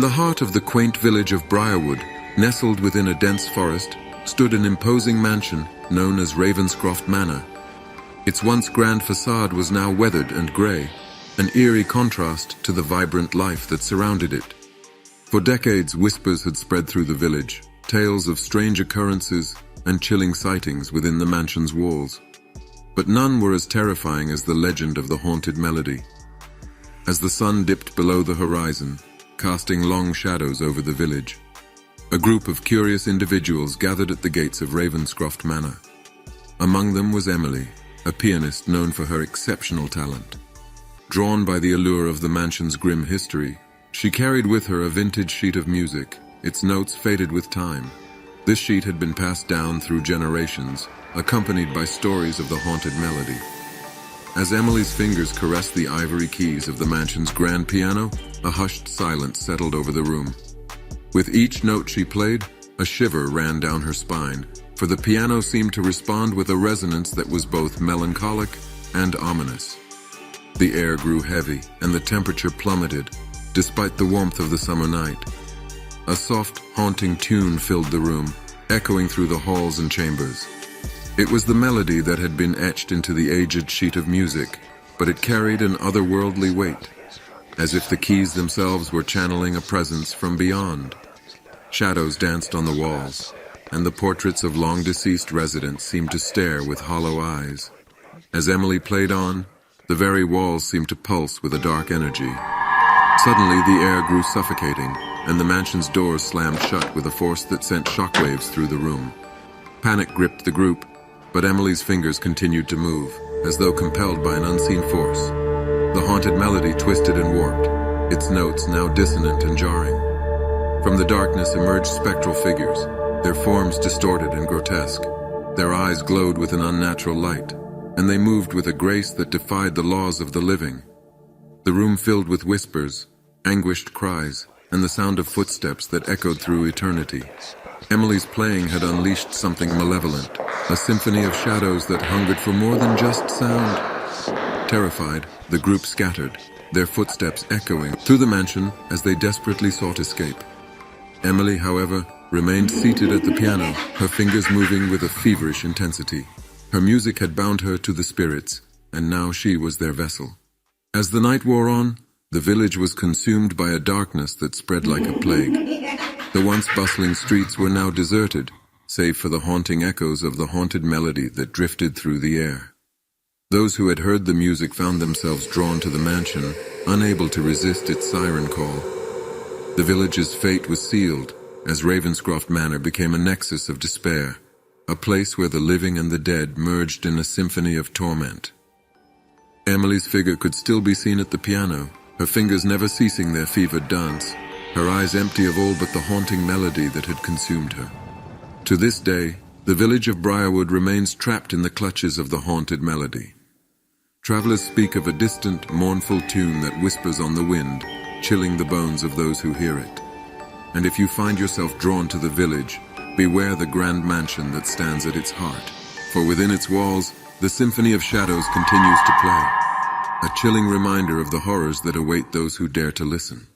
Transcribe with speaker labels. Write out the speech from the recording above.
Speaker 1: In the heart of the quaint village of Briarwood, nestled within a dense forest, stood an imposing mansion known as Ravenscroft Manor. Its once grand facade was now weathered and grey, an eerie contrast to the vibrant life that surrounded it. For decades, whispers had spread through the village, tales of strange occurrences and chilling sightings within the mansion's walls. But none were as terrifying as the legend of the haunted melody. As the sun dipped below the horizon, casting long shadows over the village, a group of curious individuals gathered at the gates of Ravenscroft Manor. Among them was Emily, a pianist known for her exceptional talent. Drawn by the allure of the mansion's grim history, she carried with her a vintage sheet of music, its notes faded with time. This sheet had been passed down through generations, accompanied by stories of the haunted melody. As Emily's fingers caressed the ivory keys of the mansion's grand piano, a hushed silence settled over the room. With each note she played, a shiver ran down her spine, for the piano seemed to respond with a resonance that was both melancholic and ominous. The air grew heavy, and the temperature plummeted, despite the warmth of the summer night. A soft, haunting tune filled the room, echoing through the halls and chambers. It was the melody that had been etched into the aged sheet of music, but it carried an otherworldly weight, as if the keys themselves were channeling a presence from beyond. Shadows danced on the walls, and the portraits of long-deceased residents seemed to stare with hollow eyes. As Emily played on, the very walls seemed to pulse with a dark energy. Suddenly, the air grew suffocating, and the mansion's doors slammed shut with a force that sent shockwaves through the room. Panic gripped the group, but Emily's fingers continued to move, as though compelled by an unseen force. The haunted melody twisted and warped, its notes now dissonant and jarring. From the darkness emerged spectral figures, their forms distorted and grotesque. Their eyes glowed with an unnatural light, and they moved with a grace that defied the laws of the living. The room filled with whispers, anguished cries, and the sound of footsteps that echoed through eternity. Emily's playing had unleashed something malevolent, a symphony of shadows that hungered for more than just sound. Terrified, the group scattered, their footsteps echoing through the mansion as they desperately sought escape. Emily, however, remained seated at the piano, her fingers moving with a feverish intensity. Her music had bound her to the spirits, and now she was their vessel. As the night wore on, the village was consumed by a darkness that spread like a plague. The once bustling streets were now deserted, save for the haunting echoes of the haunted melody that drifted through the air. Those who had heard the music found themselves drawn to the mansion, unable to resist its siren call. The village's fate was sealed, as Ravenscroft Manor became a nexus of despair, a place where the living and the dead merged in a symphony of torment. Emily's figure could still be seen at the piano, her fingers never ceasing their fevered dance, her eyes empty of all but the haunting melody that had consumed her. To this day, the village of Briarwood remains trapped in the clutches of the haunted melody. Travelers speak of a distant, mournful tune that whispers on the wind, chilling the bones of those who hear it. And if you find yourself drawn to the village, beware the grand mansion that stands at its heart, for within its walls, the symphony of shadows continues to play, a chilling reminder of the horrors that await those who dare to listen.